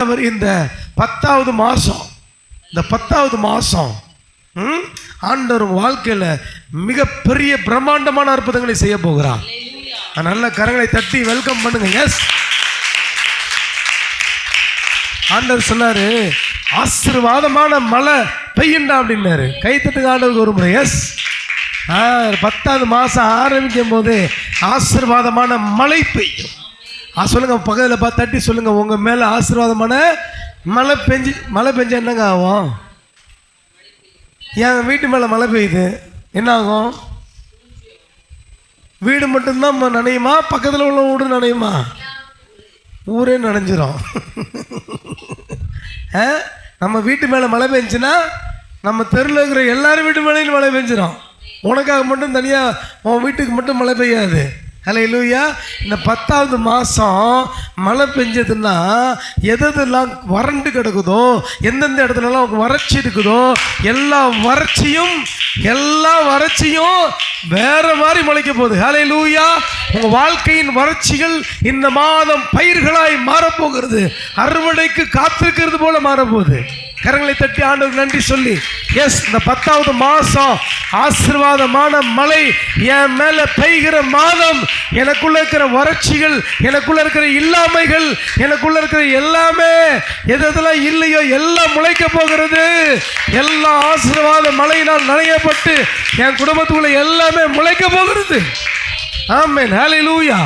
அவர் இந்த 10வது மாதம், இந்த 10வது மாதம் ஆண்டவர் வாழ்க்கையில் மிகப்பெரிய பிரம்மாண்டமான அற்புதங்களை செய்ய போகிறார். நல்ல கரங்களை தட்டி வெல்கம் பண்ணுங்க. எஸ், ஆண்டவர் சொன்னாரு ஆசீர்வாதமான மழை பெய்யுண்டா அப்படின்னாரு. கைத்தட்டுங்க ஆண்டவருக்கு ஒரு முறை. எஸ், 10வது மாதம் ஆரம்பிக்கும் போது ஆசீர்வாதமான மழை பெய்யும். சொல்லுங்க, பக்கத்தில் பார்த்து தட்டி சொல்லுங்க, உங்க மேல ஆசீர்வாதமான மழை பெஞ்சா என்னங்க ஆகும்? என் வீட்டு மேல மழை பெய்யுது, என்ன ஆகும்? வீடு மட்டும்தான் நனையுமா? பக்கத்தில் உள்ள வீடு நனையுமா? ஊரே நனைஞ்சிரும். நம்ம வீட்டு மேலே மழை பெஞ்சுன்னா நம்ம தெருவில் இருக்கிற எல்லாரும் வீட்டு மேலேயும் மழை பெஞ்சிடும். உனக்காக மட்டும் தனியாக உன் வீட்டுக்கு மட்டும் மழை பெய்யாது. ஹல்லேலூயா. இந்த 10வது மாதம் மழை பெஞ்சதுன்னா எதெல்லாம் வறண்டு கிடக்குதோ, எந்தெந்த இடத்துலலாம் வறட்சி இருக்குதோ எல்லா வறட்சியும் வேற மாதிரி முளைக்க போகுது. ஹல்லேலூயா. உங்கள் வாழ்க்கையின் வறட்சிகள் இந்த மாதம் பயிர்களாய் மாறப்போகிறது. அறுவடைக்கு காத்திருக்கிறது போல மாறப்போகுது. கரங்களை தட்டி ஆண்டவருக்கு நன்றி சொல்லி, எஸ், இந்த 10வது மாதம் ஆசீர்வாதமான மழை என் மேல பெய்கிற மாதம். எனக்குள்ள இருக்கிற வறட்சிகள், எனக்குள்ள இருக்கிற இல்லாமைகள், எனக்குள்ள இருக்கிற எல்லாமே எதெல்லாம் இல்லையோ எல்லாம் முளைக்க போகிறது. எல்லா ஆசீர்வாத மழையினால் நனையப்பட்டு என் குடும்பத்துக்குள்ள எல்லாமே முளைக்க போகிறது. ஆமென். ஹல்லேலூயா.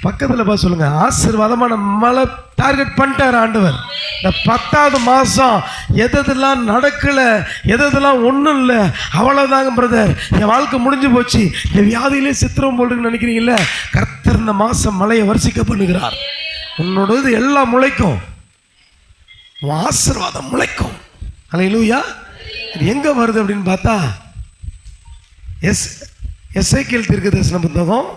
பக்கத்தில் பார்த்து சொல்லுங்க, ஆசீர்வாதமான மழை டார்கெட் பண்ணிட்டார் ஆண்டவர். இந்த 10வது மாதம் எதெல்லாம் நடக்கலை, எதெல்லாம் ஒன்றும் இல்லை, அவ்வளோதாங்க பிரதர், என் வாழ்க்கை முடிஞ்சு போச்சு, என் வியாதியிலே சித்திரம் போடுன்னு நினைக்கிறீங்கல்ல, கர்த்தர் இந்த மாதம் மழையை வர்ஷிக்க பண்ணுகிறார். உன்னோடது எல்லாம் முளைக்கும், உன் ஆசீர்வாதம் முளைக்கும். ஹல்லேலூயா. இது எங்கே வருது அப்படின்னு பார்த்தா எசேக்கியேல் தீர்க்கதரிசன புத்தகம்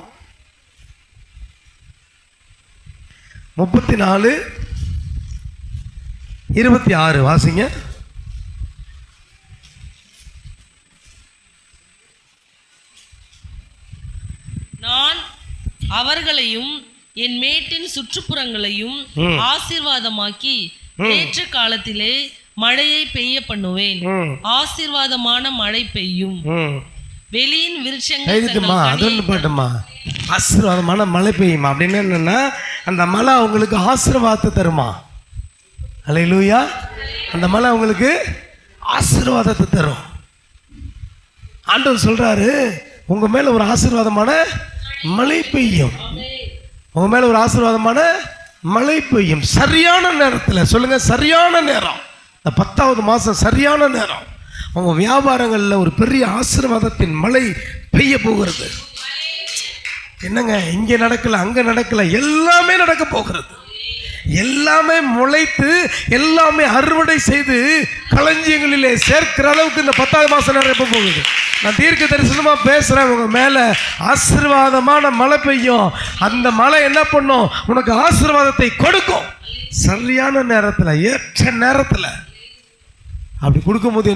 34:26 வாசிங்க. நான் அவர்களையும் என் மேட்டின் சுற்றுப்புறங்களையும் ஆசீர்வாதமாக்கி ஏற்ற காலத்திலே மழையை பெய்ய பண்ணுவேன். ஆசீர்வாதமான மழை பெய்யும். வெளியின் விருட்சங்கள் ஆசீர்வாதமான மழை பெய்யுமா அப்படின்னு என்னன்னா, அந்த மழை உங்களுக்கு ஆசீர்வாதத்தை தருமா? ஹல்லேலூயா. அந்த மழை உங்களுக்கு ஆசீர்வாதத்தை தரும். ஆண்டவர் சொல்றாரு, உங்க மேல ஒரு ஆசீர்வாதமான மழை பெய்யும். உங்க மேல ஒரு ஆசீர்வாதமான மழை பெய்யும் சரியான நேரத்தில். சொல்லுங்க, சரியான நேரம். இந்த 10வது மாதம் சரியான நேரம். உங்க வியாபாரங்களில் ஒரு பெரிய ஆசீர்வாதத்தின் மழை பெய்ய போகிறது. என்னங்க, இங்கே நடக்கல, அங்கே நடக்கல, எல்லாமே நடக்க போகிறது. எல்லாமே முளைத்து எல்லாமே அறுவடை செய்து களஞ்சியங்களிலே சேர்க்கிற அளவுக்கு இந்த 10வது மாதம் நிரப்ப போகுது. நான் தீர்க்க தரிசனமாக பேசுகிறேன். உங்கள் மேலே ஆசீர்வாதமான மழை பெய்யும். அந்த மழை என்ன பண்ணும்? உனக்கு ஆசீர்வாதத்தை கொடுக்கும். சரியான நேரத்தில், ஏற்ற நேரத்தில். அப்படி கொடுக்கும்போது